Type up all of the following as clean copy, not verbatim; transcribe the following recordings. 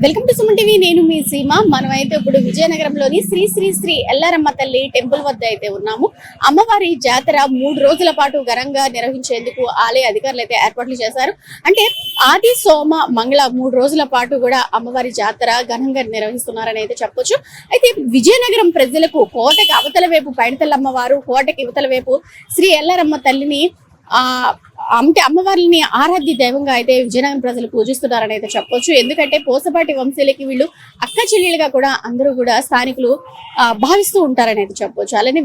Welcome to Suman TV. నేను మీ సీమ. మనమైతే ఇప్పుడు విజయనగరంలోని శ్రీ శ్రీ శ్రీ ఎల్లారమ్మ తల్లి టెంపుల్ వద్ద అయితే ఉన్నాము. అమ్మవారి జాతర 3 రోజుల పాటు ఘనంగా నిర్వహించేందుకు ఆలయ అధికారులు అయితే ఏర్పాట్లు చేశారు. అంటే ఆది సోమ మంగళ 3 రోజుల పాటు కూడా అమ్మవారి జాతర ఘనంగా నిర్వహిస్తున్నారని అయితే చెప్పొచ్చు. అయితే విజయనగరం ప్రజలకు కోటకి అవతల వైపు పైడితల్లమ్మవారు, కోటకి ఇవతల వైపు శ్రీ ఎల్లారమ్మ తల్లిని అంటే అమ్మవారిని ఆరాధ్య దైవంగా అయితే విజయనగరం ప్రజలు పూజిస్తున్నారని అయితే చెప్పొచ్చు. ఎందుకంటే పోసపాటి వంశీలకి వీళ్ళు అక్క చెల్లెలుగా కూడా అందరూ కూడా స్థానికులు భావిస్తూ ఉంటారని అయితే చెప్పొచ్చు. అలానే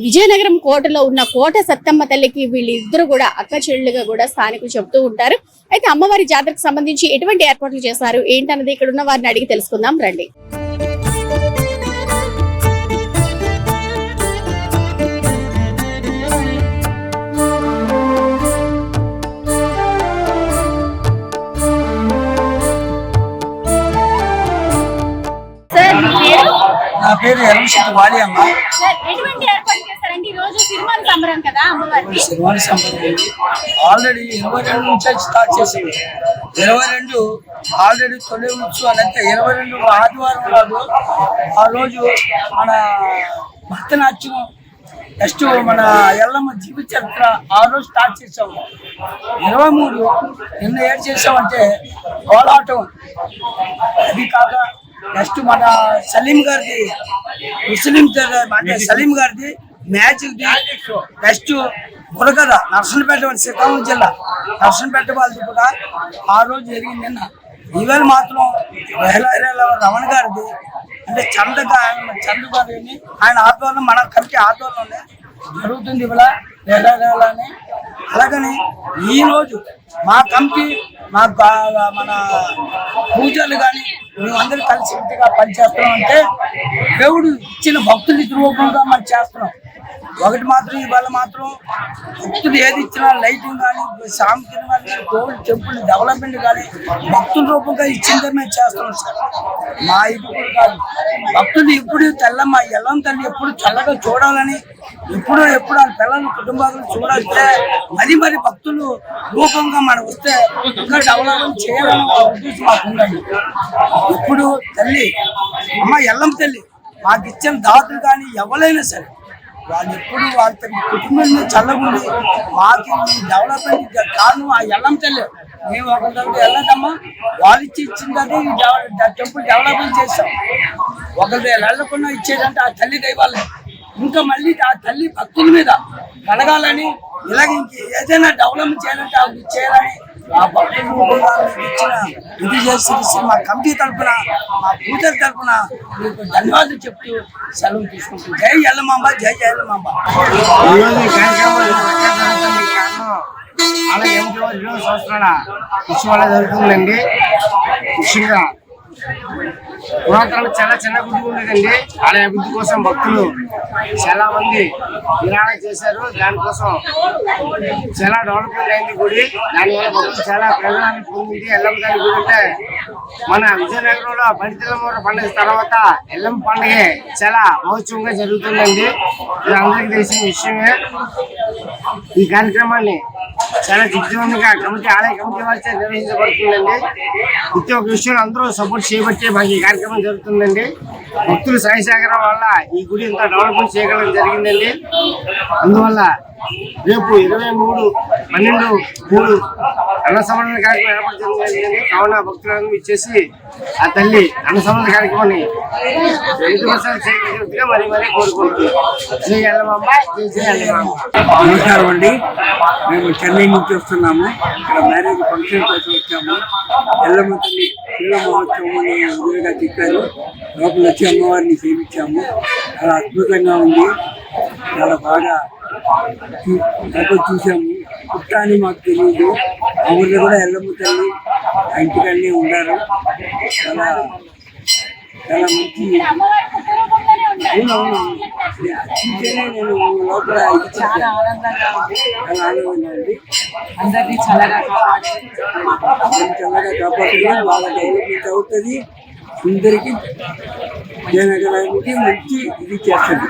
విజయనగరం కోటలో ఉన్న కోట సత్తమ్మ తల్లికి వీళ్ళిద్దరు కూడా అక్క చెల్లెలుగా కూడా స్థానికులు చెప్తూ ఉంటారు. అయితే అమ్మవారి జాతరకు సంబంధించి ఎటువంటి ఏర్పాట్లు చేశారు ఏంటన్నది ఇక్కడ ఉన్న వారిని అడిగి తెలుసుకుందాం రండి. నా పేరు ఎర్రశెట్టి వాడి అమ్మ. సిరిమాని సంబరం ఆల్రెడీ 22 నుంచి స్టార్ట్ చేసింది. 22 ఆల్రెడీ తొలి ఉత్సవాలు అంటే 22 ఆదివారం నాడు ఆ రోజు మన భరతనాట్యం నెక్స్ట్ మన ఎల్లమ్మ జీవిత చరిత్ర ఆ రోజు స్టార్ట్ చేసాము. 23 నిన్న ఏం చేసామంటే కోలాటం, అది కాక నెక్స్ట్ మన సలీం గారిది అంటే సలీం గారిది మ్యాజిక్, నెక్స్ట్ బుడగద నర్సంపేట శ్రీకాకుళం జిల్లా నర్సంపేట వాళ్ళది కూడా ఆ రోజు జరిగింది. నిన్న ఈవేళ మాత్రం రమణ గారిది అంటే చంద్ర గారిని ఆయన ఆధ్వర్యంలో మన కమిటీ ఆధ్వర్యంలోనే జరుగుతుంది ఇవాళ వేలాలని. అలాగని ఈరోజు మా కమిటీ మన పూజలు కానీ మేమందరూ కలిసి పనిచేస్తున్నాం. అంటే దేవుడు ఇచ్చిన భక్తులు రూపంగా మనం చేస్తున్నాం. ఒకటి మాత్రం ఇవాళ మాత్రం భక్తులు ఏది ఇచ్చినా లైటింగ్ కానీ సాంస్కృతిక కానీ కోవిడ్ టెంపుల్ డెవలప్మెంట్ కానీ భక్తుల రూపంగా ఇచ్చిందే మేము చేస్తున్నాం సార్. మా ఇప్పుడు కాదు, భక్తులు ఇప్పుడు తెల్లమ్మ ఎల్లం తల్లి ఎప్పుడు చల్లగా చూడాలని ఎప్పుడు వాళ్ళ పిల్లలు కుటుంబాలను చూడాలంటే మరి భక్తులు రూపంగా మనం వస్తే ఇంకా డెవలప్మెంట్ చేయాలని ఉద్దేశం మాకు ఉందండి. ఇప్పుడు తల్లి అమ్మ ఎల్లం తల్లి మాకు ఇచ్చిన దాతలు కానీ ఎవరైనా సరే వాళ్ళు ఎప్పుడు వాళ్ళ కుటుంబం చల్లగుండి మాకు డెవలప్మెంట్ కారణం ఆ ఎల్లం తల్లి. మేము ఒకరి వెళ్ళదమ్మా వాళ్ళు ఇచ్చింది ఈ టెంపుల్ డెవలప్మెంట్ చేస్తాం. ఒకరి వెళ్ళకుండా ఇచ్చేదంటే ఆ తల్లి దైవాలే. ఇంకా మళ్ళీ ఆ తల్లి భక్తుల మీద కలగాలని ఇలాగ ఇంక ఏదైనా డెవలప్మెంట్ చేయాలంటే అవి చేయాలని ఆ భక్తులు ఇచ్చిన ఇది చేసి మా కమిటీ తరఫున మా పూజల తరఫున మీకు ధన్యవాదాలు చెప్తూ సెలవు తీసుకుంటూ జై ఎల్లమాంబ, జై ఎల్లమాంబ. అలాగే 20 సంవత్సరాల ఉత్సవాలు జరుగుతుందండి. ముఖ్యంగా పురాతన చాలా చిన్న గుడి ఉండేదండి. ఆలయ అభివృద్ధి కోసం భక్తులు చాలా మంది విరాళం చేశారు. దానికోసం చాలా డెవలప్మెంట్ అయింది గుడి. దానివల్ల భక్తులు చాలా ప్రయోజనాన్ని పొందింది. ఎల్లమ్మ తల్లి గుడి అంటే మన విజయనగరంలో పైడితల్లమ్మ పండుగ తర్వాత ఎల్లమ్మ పండుగ చాలా మహోత్సవంగా జరుగుతుందండి. ఇది అందరికీ తెలిసిన విషయమే. ఈ కార్యక్రమాన్ని చాలా దిగ్విజయంగా ఆలయ కమిటీ వారిచే నిర్వహించబడుతుందండి. ప్రతి ఒక్క విషయంలో అందరూ సపోర్ట్ చేయబట్టే మాకు ఈ కార్యక్రమం జరుగుతుందండి. భక్తులు సాయి సహకారం వల్ల ఈ గుడి ఇంత డెవలప్మెంట్ చేయగలం జరిగిందండి. అందువల్ల రేపు 23/12 అన్న సమర్పణ కార్యక్రమం ఏర్పాటు జరిగిందండి. కావున భక్తులను ఇచ్చేసి ఆ తల్లి అన్న సమర్పణ కార్యక్రమాన్ని 5% చేయగలిగినట్టుగా మరీ కోరుకుంటున్నాం. జై ఎల్లమాంబ, జై ఎల్లమాంబ. నమస్కారం అండి. మేము చెన్నై నుంచి వస్తున్నాము. ఇక్కడ మ్యారేజ్ ఫంక్షన్ కోసం వచ్చాము. ఎల్లమ్మ తల్లి పిల్ల మహోత్సవం అని ఎదురుగా చెప్పారు. లోపల వచ్చి అమ్మవారిని సేవించాము. చాలా అద్భుతంగా ఉంది. చాలా బాగా చూసాము. పుట్టాని మాకు తెలియదు. ఆ ఊళ్ళో కూడా ఎల్లమ్మ తల్లి ఆ ఇంటికన్నీ ఉన్నారు. చాలా చాలా మంచి అవునవును చూసేనే నేను లోపల చాలా ఆనందంగా ఉంది. అందరినీ చల్లగా కాపాడుతుంది. బాగా డెవలప్మెంట్ అవుతుంది. అందరికీ జనగరానికి మంచి ఇది చేస్తుంది.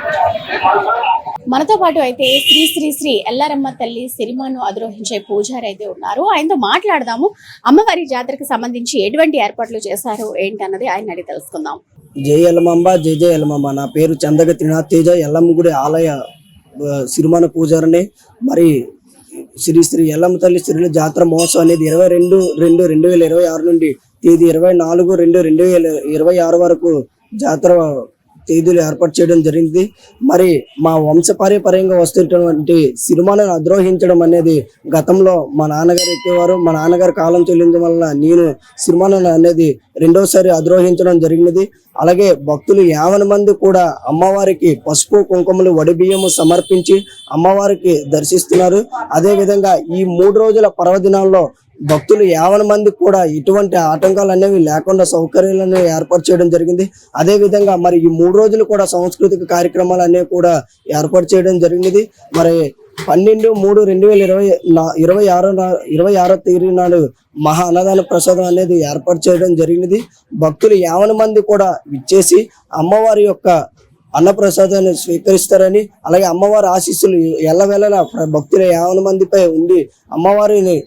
మనతో పాటు అయితే శ్రీ శ్రీ శ్రీ ఎల్లారమ్మ తల్లి సిరిమాను అధిరోహించే పూజారి అయితే ఉన్నారు. ఆయనతో మాట్లాడదాము. అమ్మవారి జాతరకు సంబంధించి ఎటువంటి ఏర్పాట్లు చేశారు ఏంటన్నది ఆయన అడిగి తెలుసుకుందాం. జై ఎల్లమాంబ, జై జై ఎల్లమాంబ. నా పేరు చందగ త్రినాథ్ తేజ, ఎల్లమ్మ గుడి ఆలయ సిరిమాన పూజారిని. మరి శ్రీ శ్రీ ఎల్లమ్మ తల్లి సిరిల జాతర మహోత్సవం అనేది 22/2/2026 నుండి తేదీ 24/2/2026 వరకు జాతర తేదీలు ఏర్పాటు చేయడం జరిగింది. మరి మా వంశపారంపర్యంగా వస్తున్నటువంటి సిరిమాలను అధిరోహించడం అనేది గతంలో మా నాన్నగారు ఎక్కేవారు. మా నాన్నగారు కాలం చెల్లించడం వల్ల నేను సిరిమాలను అనేది రెండోసారి అధిరోహించడం జరిగినది. అలాగే భక్తులు 50 మంది కూడా అమ్మవారికి పసుపు కుంకుమలు వడిబియ్యము సమర్పించి అమ్మవారికి దర్శిస్తున్నారు. అదే విధంగా ఈ 3 రోజుల పర్వదినాల్లో భక్తులు 50 మంది కూడా ఎటువంటి ఆటంకాలు అనేవి లేకుండా సౌకర్యాలను ఏర్పాటు చేయడం జరిగింది. అదే విధంగా మరి ఈ 3 రోజులు కూడా సాంస్కృతిక కార్యక్రమాలు అనేవి కూడా ఏర్పాటు చేయడం జరిగినది. మరి 12/3/2026 తేదీ నాడు మహా అన్నదాన ప్రసాదం అనేది ఏర్పాటు చేయడం జరిగినది. భక్తులు 50 మంది కూడా ఇచ్చేసి అమ్మవారి యొక్క అన్నప్రసాదాన్ని స్వీకరిస్తారని, అలాగే అమ్మవారి ఆశీస్సులు ఎల్లవేళలా భక్తుల 50 మందిపై ఉండి అమ్మవారిని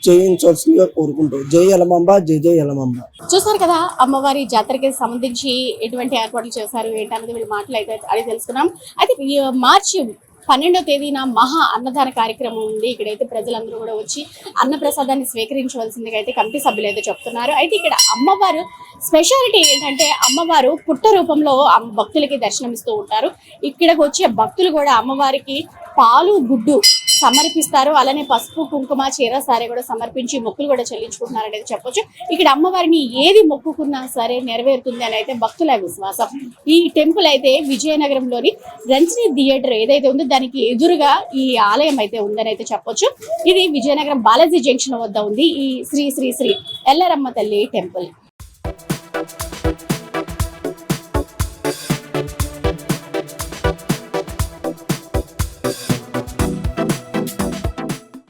చేయించాల్సిందిగా కోరుకుంటూ జై ఎల్లమాంబ, జై జై ఎల్లమాంబ. చూసారు కదా అమ్మవారి జాతరకి సంబంధించి ఎటువంటి ఏర్పాట్లు చేశారు ఏంటన్నది వీళ్ళు మాటలు అడిగి తెలుసుకున్నాం. అయితే ఈ మార్చి 12వ తేదీన మహా అన్నదాన కార్యక్రమం ఉంది. ఇక్కడైతే ప్రజలందరూ కూడా వచ్చి అన్న ప్రసాదాన్ని స్వీకరించవలసిందిగా అయితే కమిటీ సభ్యులు అయితే చెప్తున్నారు. అయితే ఇక్కడ అమ్మవారు స్పెషాలిటీ ఏంటంటే అమ్మవారు పుట్ట రూపంలో భక్తులకి దర్శనమిస్తూ ఉంటారు. ఇక్కడికి వచ్చే భక్తులు కూడా అమ్మవారికి పాలు గుడ్డు సమర్పిస్తారు. అలానే పసుపు కుంకుమ చీర సారే కూడా సమర్పించి మొక్కులు కూడా చెల్లించుకుంటున్నారు అనేది చెప్పొచ్చు. ఇక్కడ అమ్మవారిని ఏది మొక్కుకున్నా సరే నెరవేరుతుంది అని అయితే భక్తుల విశ్వాసం. ఈ టెంపుల్ అయితే విజయనగరంలోని రంజనీ థియేటర్ ఏదైతే ఉందో దానికి ఎదురుగా ఈ ఆలయం అయితే ఉందని అయితే చెప్పొచ్చు. ఇది విజయనగరం బాలాజీ జంక్షన్ వద్ద ఉంది ఈ శ్రీ శ్రీ శ్రీ ఎల్లారమ్మ తల్లి టెంపుల్.